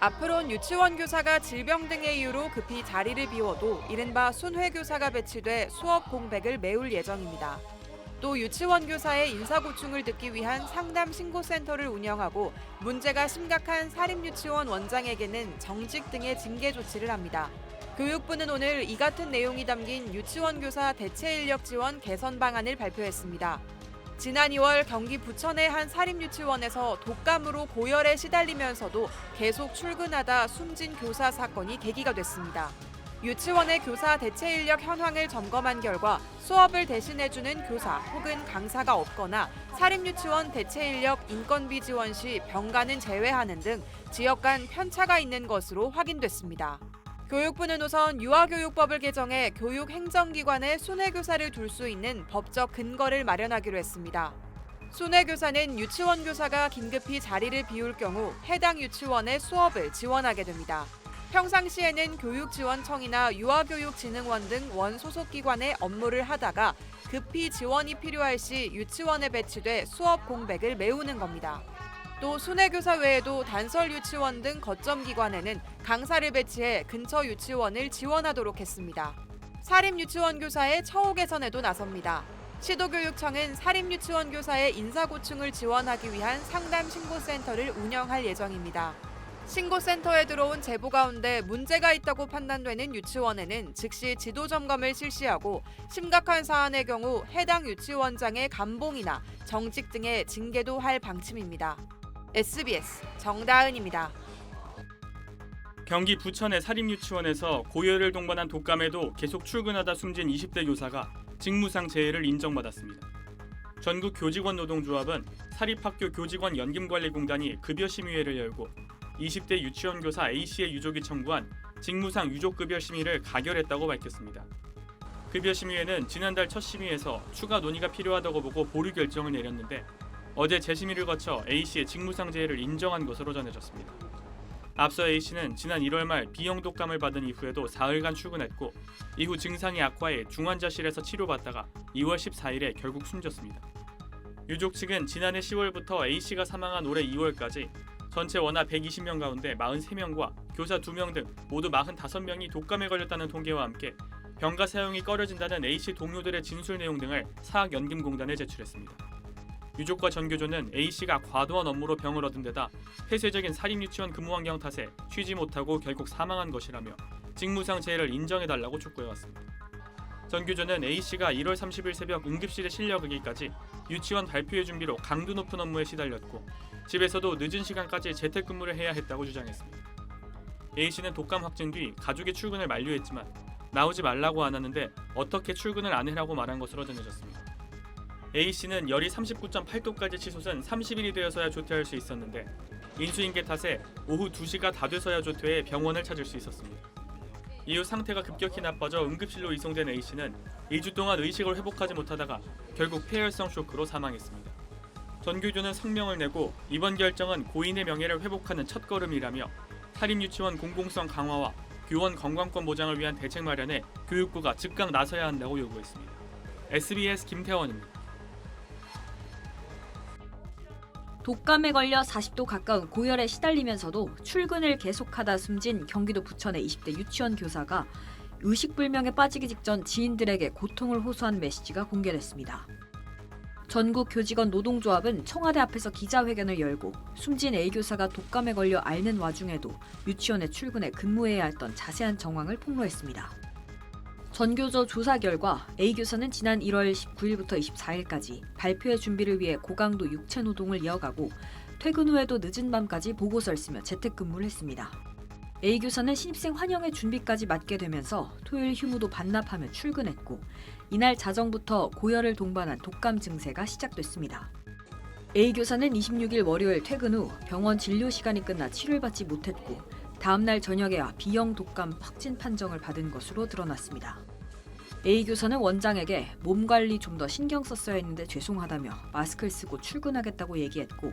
앞으론 유치원 교사가 질병 등의 이유로 급히 자리를 비워도 이른바 순회 교사가 배치돼 수업 공백을 메울 예정입니다. 또 유치원 교사의 인사고충을 듣기 위한 상담 신고센터를 운영하고 문제가 심각한 사립유치원 원장에게는 정직 등의 징계 조치를 합니다. 교육부는 오늘 이 같은 내용이 담긴 유치원 교사 대체 인력 지원 개선 방안을 발표했습니다. 지난 2월 경기 부천의 한 사립유치원에서 독감으로 고열에 시달리면서도 계속 출근하다 숨진 교사 사건이 계기가 됐습니다. 유치원의 교사 대체 인력 현황을 점검한 결과 수업을 대신해주는 교사 혹은 강사가 없거나 사립유치원 대체 인력 인건비 지원 시 병가는 제외하는 등 지역 간 편차가 있는 것으로 확인됐습니다. 교육부는 우선 유아교육법을 개정해 교육행정기관에 순회교사를 둘 수 있는 법적 근거를 마련하기로 했습니다. 순회교사는 유치원 교사가 긴급히 자리를 비울 경우 해당 유치원의 수업을 지원하게 됩니다. 평상시에는 교육지원청이나 유아교육진흥원 등 원소속 기관의 업무를 하다가 급히 지원이 필요할 시 유치원에 배치돼 수업 공백을 메우는 겁니다. 또 순회교사 외에도 단설 유치원 등 거점 기관에는 강사를 배치해 근처 유치원을 지원하도록 했습니다. 사립유치원 교사의 처우 개선에도 나섭니다. 시도교육청은 사립유치원 교사의 인사고충을 지원하기 위한 상담 신고센터를 운영할 예정입니다. 신고센터에 들어온 제보 가운데 문제가 있다고 판단되는 유치원에는 즉시 지도 점검을 실시하고 심각한 사안의 경우 해당 유치원장의 감봉이나 정직 등의 징계도 할 방침입니다. SBS 정다은입니다. 경기 부천의 사립유치원에서 고열을 동반한 독감에도 계속 출근하다 숨진 20대 교사가 직무상 재해를 인정받았습니다. 전국 교직원 노동조합은 사립학교 교직원 연금관리공단이 급여심의회를 열고 20대 유치원 교사 A씨의 유족이 청구한 직무상 유족급여 심의를 가결했다고 밝혔습니다. 급여심의회는 지난달 첫 심의에서 추가 논의가 필요하다고 보고 보류 결정을 내렸는데 어제 재심의를 거쳐 A씨의 직무상 재해를 인정한 것으로 전해졌습니다. 앞서 A씨는 지난 1월 말 B형 독감을 받은 이후에도 사흘간 출근했고 이후 증상이 악화해 중환자실에서 치료받다가 2월 14일에 결국 숨졌습니다. 유족 측은 지난해 10월부터 A씨가 사망한 올해 2월까지 전체 원아 120명 가운데 43명과 교사 2명 등 모두 45명이 독감에 걸렸다는 통계와 함께 병가 사용이 꺼려진다는 A씨 동료들의 진술 내용 등을 사학연금공단에 제출했습니다. 유족과 전교조는 A씨가 과도한 업무로 병을 얻은 데다 폐쇄적인 사립유치원 근무 환경 탓에 쉬지 못하고 결국 사망한 것이라며 직무상 재해를 인정해달라고 촉구해왔습니다. 전교조는 A씨가 1월 30일 새벽 응급실에 실려가기까지 유치원 발표회 준비로 강도 높은 업무에 시달렸고 집에서도 늦은 시간까지 재택근무를 해야 했다고 주장했습니다. A씨는 독감 확진 뒤 가족의 출근을 만류했지만 나오지 말라고 안 하는데 어떻게 출근을 안 해라고 말한 것으로 전해졌습니다. A씨는 열이 39.8도까지 치솟은 30일이 되어서야 조퇴할 수 있었는데 인수인계 탓에 오후 2시가 다 돼서야 조퇴해 병원을 찾을 수 있었습니다. 이후 상태가 급격히 나빠져 응급실로 이송된 A씨는 2주 동안 의식을 회복하지 못하다가 결국 폐혈성 쇼크로 사망했습니다. 전교조는 성명을 내고 이번 결정은 고인의 명예를 회복하는 첫걸음이라며 사립유치원 공공성 강화와 교원 건강권 보장을 위한 대책 마련에 교육부가 즉각 나서야 한다고 요구했습니다. SBS 김태원입니다. 독감에 걸려 40도 가까운 고열에 시달리면서도 출근을 계속하다 숨진 경기도 부천의 20대 유치원 교사가 의식불명에 빠지기 직전 지인들에게 고통을 호소한 메시지가 공개됐습니다. 전국 교직원 노동조합은 청와대 앞에서 기자회견을 열고 숨진 A 교사가 독감에 걸려 앓는 와중에도 유치원에 출근해 근무해야 했던 자세한 정황을 폭로했습니다. 전교조 조사 결과 A 교사는 지난 1월 19일부터 24일까지 발표회 준비를 위해 고강도 육체 노동을 이어가고 퇴근 후에도 늦은 밤까지 보고서를 쓰며 재택근무를 했습니다. A 교사는 신입생 환영회 준비까지 맡게 되면서 토요일 휴무도 반납하며 출근했고 이날 자정부터 고열을 동반한 독감 증세가 시작됐습니다. A 교사는 26일 월요일 퇴근 후 병원 진료 시간이 끝나 치료를 받지 못했고 다음날 저녁에야 B형 독감 확진 판정을 받은 것으로 드러났습니다. A 교사는 원장에게 몸 관리 좀 더 신경 썼어야 했는데 죄송하다며 마스크를 쓰고 출근하겠다고 얘기했고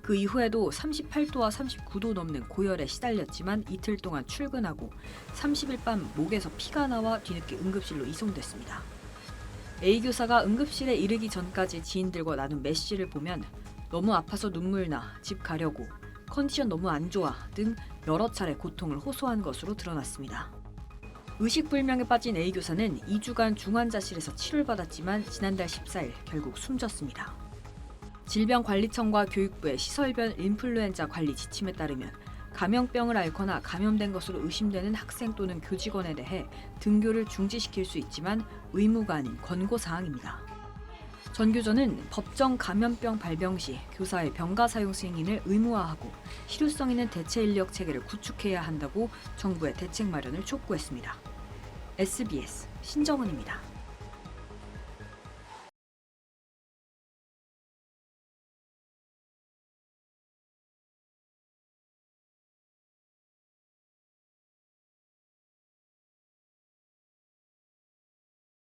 그 이후에도 38도와 39도 넘는 고열에 시달렸지만 이틀 동안 출근하고 30일 밤 목에서 피가 나와 뒤늦게 응급실로 이송됐습니다. A 교사가 응급실에 이르기 전까지 지인들과 나눈 메시지를 보면 너무 아파서 눈물 나, 집 가려고, 컨디션 너무 안 좋아 등 여러 차례 고통을 호소한 것으로 드러났습니다. 의식불명에 빠진 A 교사는 2주간 중환자실에서 치료를 받았지만 지난달 14일 결국 숨졌습니다. 질병관리청과 교육부의 시설별 인플루엔자 관리 지침에 따르면 감염병을 앓거나 감염된 것으로 의심되는 학생 또는 교직원에 대해 등교를 중지시킬 수 있지만 의무가 아닌 권고사항입니다. 전 교조는 법정 감염병 발병 시 교사의 병가 사용 승인을 의무화하고 실효성 있는 대체 인력 체계를 구축해야 한다고 정부의 대책 마련을 촉구했습니다. SBS 신정은입니다.